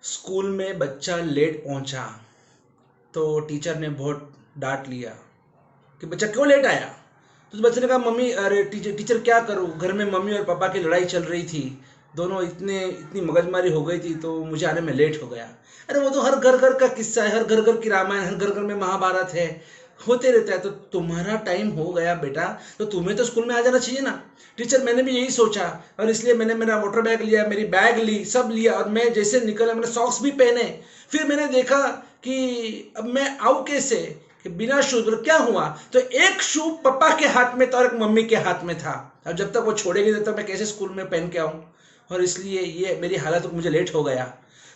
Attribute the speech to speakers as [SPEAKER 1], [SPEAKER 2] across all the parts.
[SPEAKER 1] School में बच्चा late पहुंचा तो टीचर ने बहुत डांट लिया कि बच्चा क्यों लेट आया। तो उस बच्चे ने कहा मम्मी, अरे टीचर टीचर क्या करूं, घर में मम्मी और पापा की लड़ाई चल रही थी, दोनों इतनी मगजमारी हो गई थी तो मुझे आने में लेट हो गया। अरे वो तो हर घर घर का किस्सा है, हर घर घर की रामायण, हर घर घर में महाभारत है, होते रहता है। तो तुम्हारा टाइम हो गया बेटा, तो तुम्हें तो स्कूल में आ जाना चाहिए ना। टीचर मैंने भी यही सोचा और इसलिए मैंने मेरा वाटर बैग लिया, मेरी बैग ली, सब लिया, और मैं जैसे निकला मैंने सॉक्स भी पहने। फिर मैंने देखा कि अब मैं आऊँ कैसे, कि बिना शूज। बोले क्या हुआ, तो एक शू पापा के हाथ में था और एक मम्मी के हाथ में था। अब जब तक वो छोड़ेगी तब तक मैं कैसे स्कूल में पहन के आऊँ, और इसलिए ये मेरी हालत, मुझे लेट हो गया।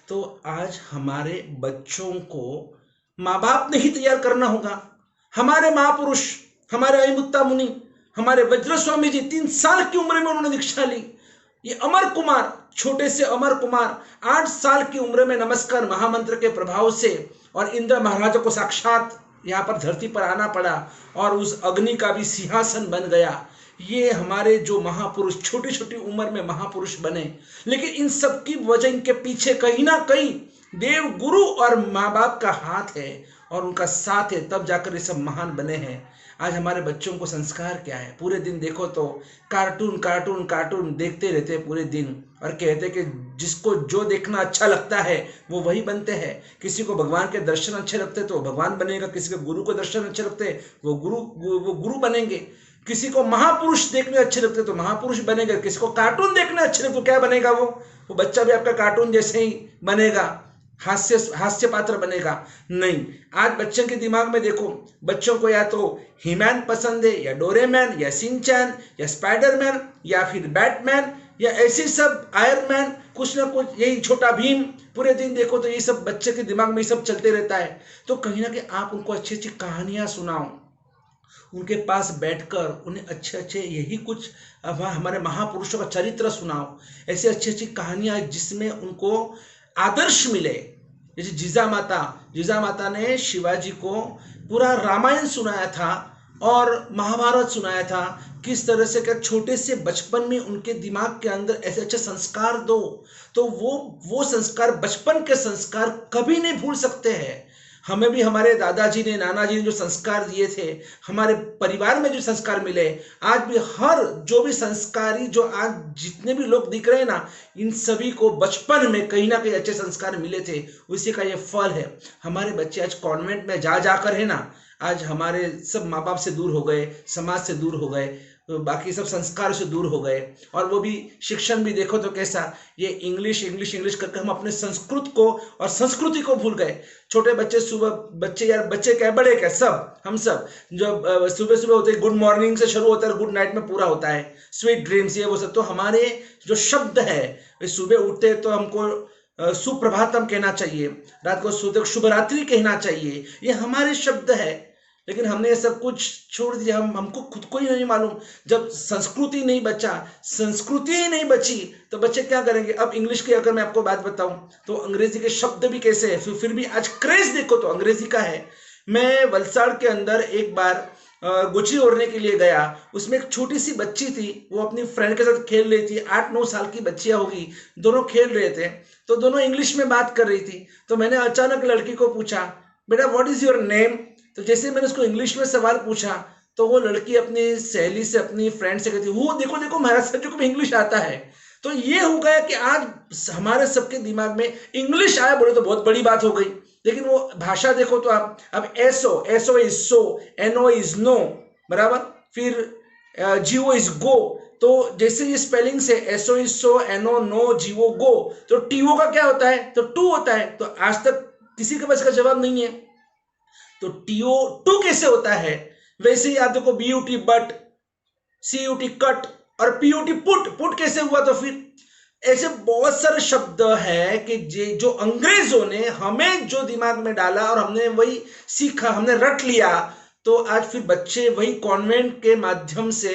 [SPEAKER 1] तो आज हमारे बच्चों को माँ बाप ने ही तैयार करना होगा। हमारे महापुरुष, हमारे अहिमुत्ता मुनि, हमारे वज्र स्वामी जी 3 साल की उम्र में उन्होंने दीक्षा ली। ये अमर कुमार, छोटे से अमर कुमार 8 साल की उम्र में नमस्कार महामंत्र के प्रभाव से और इंद्र महाराज को साक्षात यहाँ पर धरती पर आना पड़ा और उस अग्नि का भी सिंहासन बन गया। ये हमारे जो महापुरुष छोटी छोटी उम्र में महापुरुष बने, लेकिन इन सब की वजह, इनके पीछे कहीं ना कहीं देव गुरु और माँ बाप का हाथ है और उनका साथ है, तब जाकर ये सब महान बने हैं। आज हमारे बच्चों को संस्कार क्या है, पूरे दिन देखो तो कार्टून कार्टून कार्टून देखते रहते हैं पूरे दिन, और कहते हैं कि जिसको जो देखना अच्छा लगता है वो वही बनते हैं। किसी को भगवान के दर्शन अच्छे लगते तो भगवान बनेगा, किसी को गुरु के दर्शन अच्छे लगते वो गुरु बनेंगे, किसी को महापुरुष देखने अच्छे लगते तो महापुरुष बनेगा, किसी को कार्टून देखने अच्छे लगते तो क्या बनेगा, वो बच्चा भी आपका कार्टून जैसे ही बनेगा, हास्य पात्र बनेगा। नहीं, आज बच्चों के दिमाग में देखो, बच्चों को या तो हीमैन पसंद है, या डोरेमैन, या सिंचैन, या स्पाइडरमैन, या फिर बैटमैन, या ऐसी सब आयरन मैन, कुछ ना कुछ, यही छोटा भीम। पूरे दिन देखो तो ये सब बच्चे के दिमाग में ये सब चलते रहता है। तो कहीं ना कहीं आप उनको अच्छी अच्छी कहानियां सुनाओ, उनके पास बैठकर उन्हें अच्छे अच्छे यही कुछ हमारे महापुरुषों का चरित्र सुनाओ, ऐसी अच्छी अच्छी कहानियां जिसमें उनको आदर्श मिले। जैसे जीजा माता ने शिवाजी को पूरा रामायण सुनाया था और महाभारत सुनाया था, किस तरह से क्या छोटे से बचपन में उनके दिमाग के अंदर ऐसे अच्छे संस्कार दो, तो वो संस्कार, बचपन के संस्कार कभी नहीं भूल सकते हैं। हमें भी हमारे दादाजी ने, नाना जी ने जो संस्कार दिए थे, हमारे परिवार में जो संस्कार मिले, आज भी हर जो भी संस्कारी, जो आज जितने भी लोग दिख रहे हैं ना, इन सभी को बचपन में कहीं ना कहीं अच्छे संस्कार मिले थे, उसी का ये फल है। हमारे बच्चे आज कॉन्वेंट में जाकर है ना, आज हमारे सब माँ बाप से दूर हो गए, समाज से दूर हो गए, तो बाकी सब संस्कार से दूर हो गए, और वो भी शिक्षण भी देखो तो कैसा, ये इंग्लिश इंग्लिश इंग्लिश करके हम अपने संस्कृत को और संस्कृति को भूल गए। छोटे बच्चे सुबह, बच्चे क्या बड़े क्या, सब हम सब जब सुबह सुबह होते, गुड मॉर्निंग से शुरू होता है, गुड नाइट में पूरा होता है, स्वीट ड्रीम्स, ये वो सब। तो हमारे जो शब्द है, सुबह उठते तो हमको सुप्रभातम कहना चाहिए, रात को शुभ रात्रि कहना चाहिए, ये हमारे शब्द है। लेकिन हमने ये सब कुछ छोड़ दिया, हमको खुद को ही नहीं मालूम। जब संस्कृति नहीं बचा, संस्कृति ही नहीं बची, तो बच्चे क्या करेंगे। अब इंग्लिश की अगर मैं आपको बात बताऊं तो अंग्रेजी के शब्द भी कैसे है, फिर भी आज क्रेज देखो तो अंग्रेजी का है। मैं वलसाड़ के अंदर एक बार गुची ओढ़ने के लिए गया, उसमें एक छोटी सी बच्ची थी, वो अपनी फ्रेंड के साथ खेल रही थी, 8-9 साल की बच्चियां होगी, दोनों खेल रहे थे, तो दोनों इंग्लिश में बात कर रही थी। तो मैंने अचानक लड़की को पूछा, बेटा व्हाट इज योर नेम। तो जैसे मैंने उसको इंग्लिश में सवाल पूछा तो वो लड़की अपनी सहेली से, अपनी फ्रेंड से कहती, वो देखो देखो महाराज सर को भी इंग्लिश आता है। तो ये हो गया कि आज हमारे सबके दिमाग में इंग्लिश आया बोले तो बहुत बड़ी बात हो गई, लेकिन वो भाषा देखो तो आप, अब S O is so, N O is no, बराबर, फिर जीओ इज गो। तो जैसे ये स्पेलिंग से S is so, so N, O no, G T का क्या होता है, तो टू होता है। तो आज तक किसी के पास का जवाब नहीं है। तो टीओ टू कैसे होता है, वैसे ही आप देखो बीयूटी बट, सीयूटी कट, और पीयूटी पुट कैसे हुआ। तो फिर ऐसे बहुत सारे शब्द है कि जो अंग्रेजों ने हमें जो दिमाग में डाला और हमने वही सीखा, हमने रट लिया। तो आज फिर बच्चे वही कॉन्वेंट के माध्यम से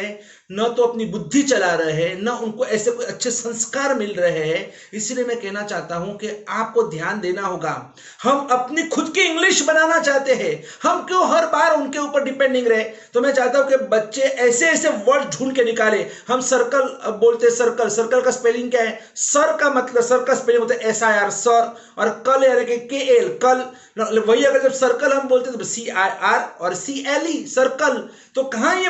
[SPEAKER 1] न तो अपनी बुद्धि चला रहे हैं, न उनको ऐसे कोई अच्छे संस्कार मिल रहे हैं। इसलिए मैं कहना चाहता हूं कि आपको ध्यान देना होगा। हम अपनी खुद की इंग्लिश बनाना चाहते हैं, हम क्यों हर बार उनके ऊपर डिपेंडिंग रहे। तो मैं चाहता हूं कि बच्चे ऐसे ऐसे वर्ड ढूंढ के निकाले। हम सर्कल बोलते, सर्कल, सर्कल का स्पेलिंग क्या है? सर का मतलब, सर का स्पेलिंग होता है SIR, सर, और कल यानी कि KL, कल। वही अगर जब सर्कल हम बोलते तो CIR और CLE, सर्कल। तो कहां ये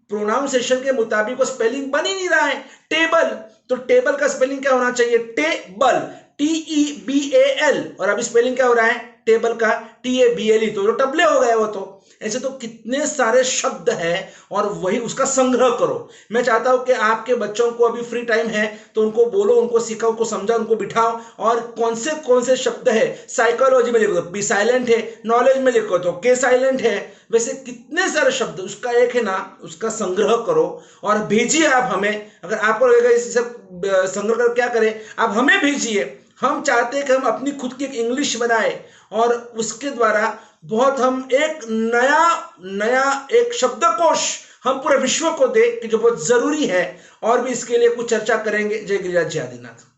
[SPEAKER 1] प्रोनाउंसिएशन के मुताबिक वो स्पेलिंग बन ही नहीं रहा है। टेबल, तो टेबल का स्पेलिंग क्या होना चाहिए? टेबल, TEBAL, और अभी स्पेलिंग क्या हो रहा है टेबल का? TABLE। तो टबले हो गए वो। तो ऐसे तो कितने सारे शब्द हैं, और वही उसका संग्रह करो। मैं चाहता हूं कि आपके बच्चों को अभी फ्री टाइम है तो उनको बोलो, उनको सिखाओ, उनको समझाओ, उनको बिठाओ, और कौन से शब्द है। साइकोलॉजी में लिखो तो बी साइलेंट है, नॉलेज में लिखो तो के साइलेंट है। वैसे कितने सारे शब्द, उसका एक है ना, उसका संग्रह करो और भेजिए आप हमें। अगर आपको लगेगा इसे सब संग्रह कर क्या करें, आप हमें भेजिए। हम चाहते हैं कि हम अपनी खुद की एक इंग्लिश बनाए, और उसके द्वारा बहुत हम एक नया नया एक शब्दकोश हम पूरे विश्व को दे, कि जो बहुत जरूरी है। और भी इसके लिए कुछ चर्चा करेंगे। जय गिरिराज, जय आदिनाथ।